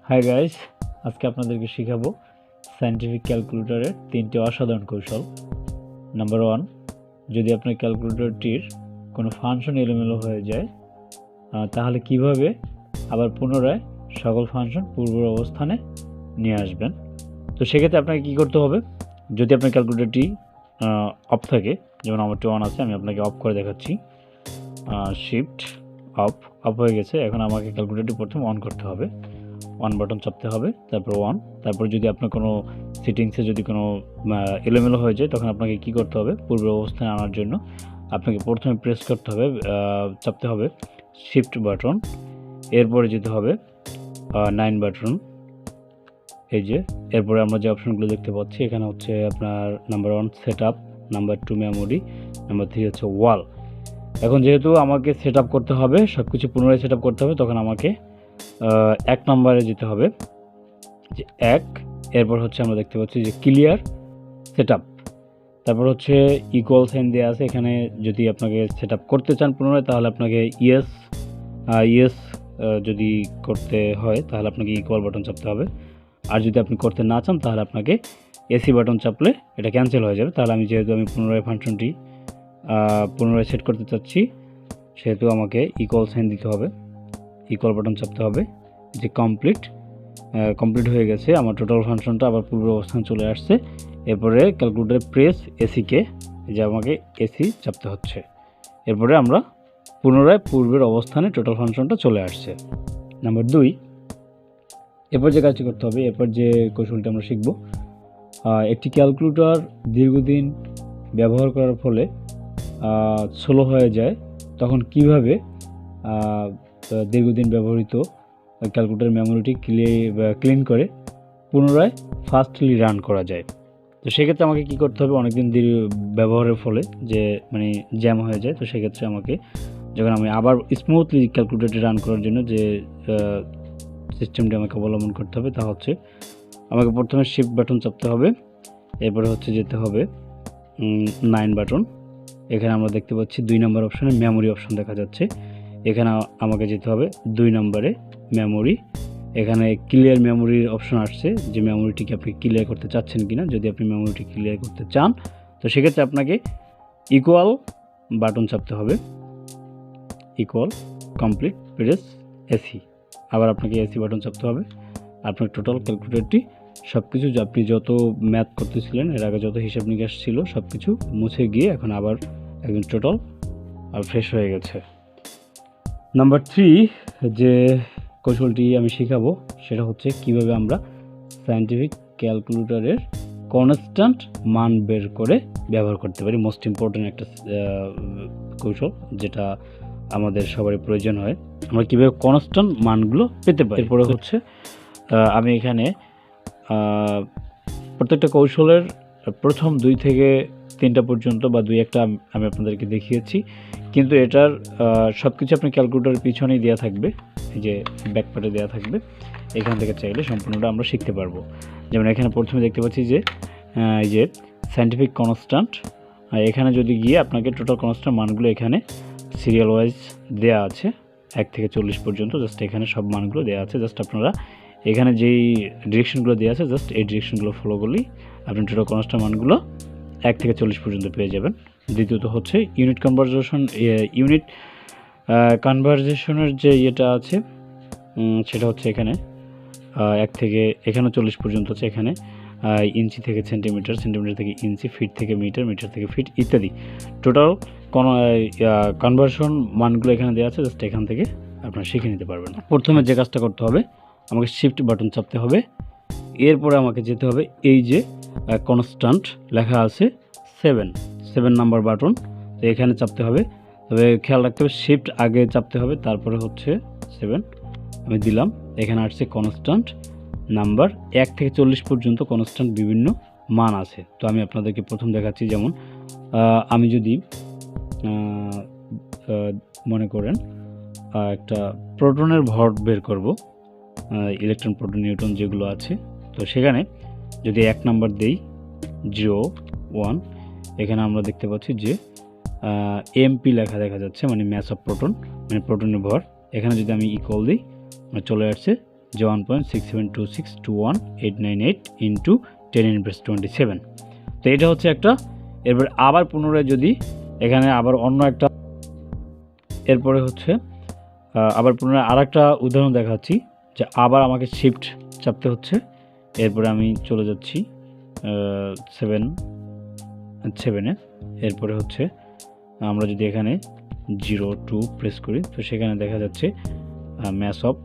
Hi guys, আজকে আপনাদেরকে শেখাবো সায়েন্টিফিক ক্যালকুলেটরের তিনটি অসাধারণ কৌশল। নাম্বার 1, যদি আপনার ক্যালকুলেটরটির কোনো ফাংশন এলোমেলো হয়ে যায় তাহলে কিভাবে আবার পুনরায় সকল ফাংশন পূর্ব অবস্থানে নিয়ে আসবেন। তো সেক্ষেত্রে আপনাকে কী করতে হবে, যদি আপনার ক্যালকুলেটরটি অফ থাকে, যেমন আমারটি অন আছে, আমি আপনাকে অফ করে দেখাচ্ছি। শিফট অফ হয়ে গেছে। এখন আমাকে ক্যালকুলেটরটি প্রথম অন করতে হবে, অন বাটন চাপতে হবে, তারপর অন। তারপর যদি আপনার কোনো সেটিংসে যদি কোনো এলোমেলো হয়ে যায় তখন আপনাকে কি করতে হবে, পূর্ব অবস্থানে আনার জন্য আপনাকে প্রথমে প্রেস করতে হবে, চাপতে হবে শিফট বাটন, এরপরে যেতে হবে 9 বাটন। এই যে এরপরে আমরা যে অপশনগুলো দেখতে পাচ্ছি এখানে হচ্ছে আপনার number 1 set up, number 2 memory, number 3 হচ্ছে ওয়াল। এখন যেহেতু আমাকে সেট আপ করতে হবে, সব কিছু পুনরায় সেট আপ করতে হবে, তখন আমাকে 1 নম্বরে যেতে হবে, যে 1। এরপর হচ্ছে আমরা দেখতে পাচ্ছি যে ক্লিয়ার সেট আপ, তারপর হচ্ছে ইকুয়াল সাইন দেওয়া আছে। এখানে যদি আপনাকে সেট আপ করতে চান পুনরায় তাহলে আপনাকে ইয়েস যদি করতে হয় তাহলে আপনাকে ইকুয়াল বাটন চাপতে হবে। আর যদি আপনি করতে না চান তাহলে আপনাকে এসি বাটন চাপলে এটা ক্যান্সেল হয়ে যাবে। তাহলে যেহেতু আমি পুনরায় ফাংশনটি পুনরায় সেট করতে চাচ্ছি, সেহেতু আমাকে ইকুয়াল সাইন দিতে হবে, ইকুয়াল বাটন চাপতে হবে। যে কমপ্লিট হয়ে গেছে, আমার টোটাল ফাংশনটা আবার পূর্ব অবস্থানে চলে আসছে। এরপরে ক্যালকুলেটরে প্রেস এসিকে, যে আমাকে এসি চাপতে হচ্ছে। এরপরে আমরা পুনরায় পূর্বের অবস্থানে টোটাল ফাংশনটা চলে আসছে। নাম্বার 2, এরপর যে কাজটি করতে হবে, এরপর যে কৌশলটি আমরা শিখব, একটি ক্যালকুলেটর দীর্ঘদিন ব্যবহার করার ফলে স্লো হয়ে যায়, তখন কিভাবে দীর্ঘদিন ব্যবহৃত ক্যালকুলেটর মেমোরিটি ক্লিন করে পুনরায় ফাস্টলি রান করা যায়। তো সেক্ষেত্রে আমাকে কি করতে হবে, অনেকদিন ব্যবহারের ফলে যে জ্যাম হয়ে যায়, তো সেক্ষেত্রে আমাকে যখন আমি আবার স্মুথলি ক্যালকুলেটরটি রান করার জন্য যে সিস্টেমটি আমাকে অবলম্বন করতে হবে, তা হচ্ছে আমাকে প্রথমে শিফট বাটন চাপতে হবে, এরপরে হচ্ছে যেতে হবে 9 বাটন। এখানে আমরা দেখতে পাচ্ছি 2 নম্বর অপশানে মেমোরি অপশন দেখা যাচ্ছে। এখানে আমাকে যেতে হবে 2 নম্বরে মেমোরি। এখানে ক্লিয়ার মেমোরির অপশন আসছে, যে মেমোরিটিকে আপনি ক্লিয়ার করতে চাচ্ছেন কিনা। যদি আপনি মেমোরিটি ক্লিয়ার করতে চান তো সেক্ষেত্রে আপনাকে ইকুয়াল বাটন চাপতে হবে, ইকুয়াল কমপ্লিট প্রেস এসি, আবার আপনাকে এসি বাটন চাপতে হবে। আপনার টোটাল ক্যালকুলেটরটি সব কিছু আপনি যত ম্যাথ করতেছিলেন, এর আগে যত হিসাব নিকাশ ছিল সব কিছু মুছে গিয়ে এখন আবার একদম টোটাল আর ফ্রেশ হয়ে গেছে। নাম্বার 3, যে কৌশলটি আমি শেখাবো সেটা হচ্ছে কিভাবে আমরা সায়েন্টিফিক ক্যালকুলেটরের কনস্ট্যান্ট মান বের করে ব্যবহার করতে পারি। মোস্ট ইম্পর্ট্যান্ট একটা কৌশল, যেটা আমাদের সবারই প্রয়োজন হয়। আমরা কীভাবে কনস্ট্যান্ট মানগুলো পেতে পারি। এরপরে হচ্ছে আমি এখানে প্রত্যেকটা কৌশলের প্রথম 2 থেকে 3টা পর্যন্ত বা 2-1টা আমি আপনাদেরকে দেখিয়েছি, কিন্তু এটার সব কিছু আপনার ক্যালকুলেটরের পিছনেই দেওয়া থাকবে, এই যে ব্যাকপার্টে দেওয়া থাকবে। এখান থেকে চাইলে সম্পূর্ণটা আমরা শিখতে পারবো। যেমন এখানে প্রথমে দেখতে পাচ্ছি যে এই যে সায়েন্টিফিক কনস্ট্যান্ট, এখানে যদি গিয়ে আপনাকে টোটাল কনস্ট্যান্ট মানগুলো এখানে সিরিয়াল ওয়াইজ দেওয়া আছে 1 থেকে 40 পর্যন্ত। জাস্ট এখানে সব মানগুলো দেওয়া আছে, জাস্ট আপনারা এখানে যেই ডিরেকশনগুলো দেওয়া আছে জাস্ট এই ডিরেকশনগুলো ফলো করলেই আপনি টোটাল কনস্ট্যান্ট মানগুলো 1 থেকে 40 পর্যন্ত পেয়ে যাবেন। দ্বিতীয়ত হচ্ছে ইউনিট কনভারজেশনের যে ইয়েটা আছে সেটা হচ্ছে এখানে 1 থেকে এখানে 40 পর্যন্ত আছে। এখানে ইঞ্চি থেকে সেন্টিমিটার, সেন্টিমিটার থেকে ইঞ্চি, ফিট থেকে মিটার, মিটার থেকে ফিট ইত্যাদি টোটাল কনভার্সন মানগুলো এখানে দেওয়া আছে। জাস্ট এখান থেকে আপনারা শিখে নিতে পারবেন। প্রথমে যে কাজটা করতে হবে, আমাকে শিফট বাটন চাপতে হবে, এরপরে আমাকে যেতে হবে এই যে কনস্ট্যান্ট লেখা আছে 7 নাম্বার বাটন, তো এখানে চাপতে হবে। তবে খেয়াল রাখতে হবে শিফট আগে চাপতে হবে, তারপরে হচ্ছে 7 আমি দিলাম। এখানে আসছে কনস্ট্যান্ট নাম্বার 1 থেকে 40 পর্যন্ত কনস্ট্যান্ট বিভিন্ন মান আছে। তো আমি আপনাদেরকে প্রথম দেখাচ্ছি, যেমন আমি যদি মনে করেন একটা প্রোটনের ভর বের করব, ইলেকট্রন, প্রোটন, নিউটন যেগুলো আছে, তো সেখানে যদি 1 নাম্বার দেই 0, 1, এখানে আমরা দেখতে পাচ্ছি যে এমপি লেখা দেখা যাচ্ছে, মানে ম্যাস অফ প্রোটন, মানে প্রোটনের ভর। এখানে যদি আমি ইকুয়াল দিই চলে আসছে যে 1.672621,898 ইন্টু 10⁻27। তো এটা হচ্ছে একটা। এরপর আবার পুনরায় যদি এখানে আবার অন্য একটা, এরপরে হচ্ছে আবার পুনরায় আর একটা উদাহরণ দেখাচ্ছি যে আবার আমাকে শিফট চাপতে হচ্ছে। এরপরে আমি চলে যাচ্ছি 7-এ। এরপরে হচ্ছে আমরা যদি এখানে 0-2 প্রেস করি তো সেখানে দেখা যাচ্ছে ম্যাস অফ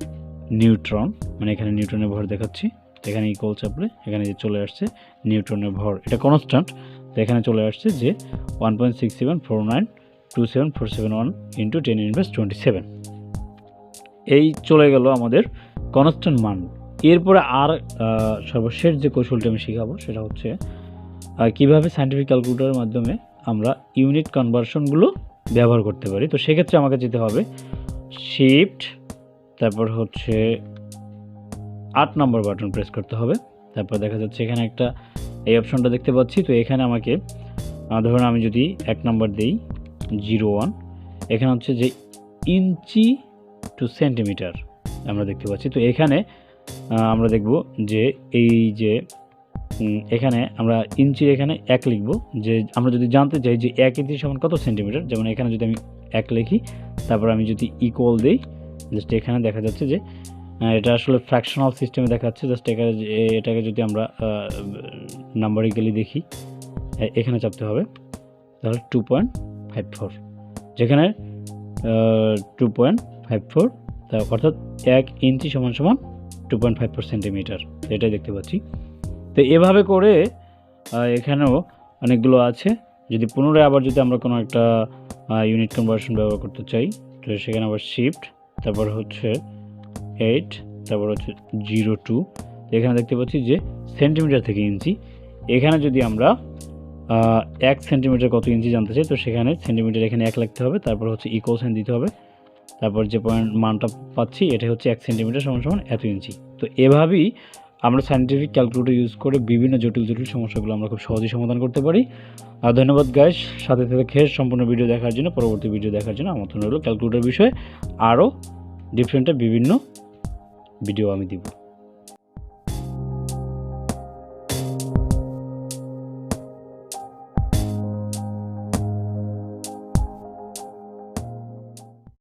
নিউট্রন, মানে এখানে নিউট্রনের ভর দেখাচ্ছি। এখানে ইকুয়াল চাপলে এখানে যে চলে আসছে নিউট্রনের ভর, এটা কনস্ট্যান্ট। তো এখানে চলে আসছে যে 1.674927471 ইন্টু 10⁻27। এই চলে গেল আমাদের কনস্ট্যান্ট মান। এরপরে আর সর্বশেষ যে কৌশলটা আমি শেখাবো সেটা হচ্ছে কীভাবে সায়েন্টিফিক ক্যালকুলেটরের মাধ্যমে আমরা ইউনিট কনভার্সনগুলো ব্যবহার করতে পারি। তো সেক্ষেত্রে আমাকে যেতে হবে শিফট, তারপর হচ্ছে 8 নম্বর বাটন প্রেস করতে হবে। তারপর দেখা যাচ্ছে এখানে একটা এই অপশনটা দেখতে পাচ্ছি। তো এখানে আমাকে ধরুন আমি যদি 1 নম্বর দিই 01, এখানে হচ্ছে যে ইঞ্চি টু সেন্টিমিটার আমরা দেখতে পাচ্ছি। তো এখানে আমরা দেখব যে এই যে এখানে আমরা ইঞ্চির এখানে 1 লিখব, যে আমরা যদি জানতে চাই যে 1 ইঞ্চি সমান কত সেন্টিমিটার, যেমন এখানে যদি আমি 1 লিখি, তারপর আমি যদি ইকুয়াল দিই, জাস্ট এখানে দেখা যাচ্ছে যে এটা আসলে ফ্র্যাকশনাল সিস্টেমে দেখাচ্ছে। জাস্ট এটাকে যদি আমরা নাম্বারিক্যালি দেখি, এখানে চাপতে হবে, তাহলে 2.54, যেখানে 2.54 অর্থাৎ 1 ইঞ্চি সমান 2.54 সেন্টিমিটার, এটাই দেখতে পাচ্ছি। তো এভাবে করে এখানেও অনেকগুলো আছে। যদি পুনরায় আবার যদি আমরা কোনো একটা ইউনিট কনভার্সন ব্যবহার করতে চাই, তো সেখানে আবার শিফট, তারপর হচ্ছে 8, তারপর হচ্ছে 02, এখানে দেখতে পাচ্ছি যে সেন্টিমিটার থেকে ইঞ্চি। এখানে যদি আমরা 1 সেন্টিমিটার কত ইঞ্চি জানতে চাই, তো সেখানে সেন্টিমিটার এখানে 1 লিখতে হবে, তারপর হচ্ছে ইকুয়াল সাইন দিতে হবে, তারপর যে পয়েন্ট মানটা পাচ্ছি এটা হচ্ছে 1 সেন্টিমিটার সমান এত ইঞ্চি। তো এভাবেই আমরা সায়েন্টিফিক ক্যালকুলেটর ইউজ করে বিভিন্ন জটিল সমস্যাগুলো আমরা খুব সহজেই সমাধান করতে পারি। ধন্যবাদ গাইস, সাথে থেকে সম্পূর্ণ ভিডিও দেখার জন্য, পরবর্তী ভিডিও দেখার জন্য আমন্ত্রণ রইল। ক্যালকুলেটর বিষয়ে আরও ডিফারেন্ট বিভিন্ন ভিডিও আমি দিব।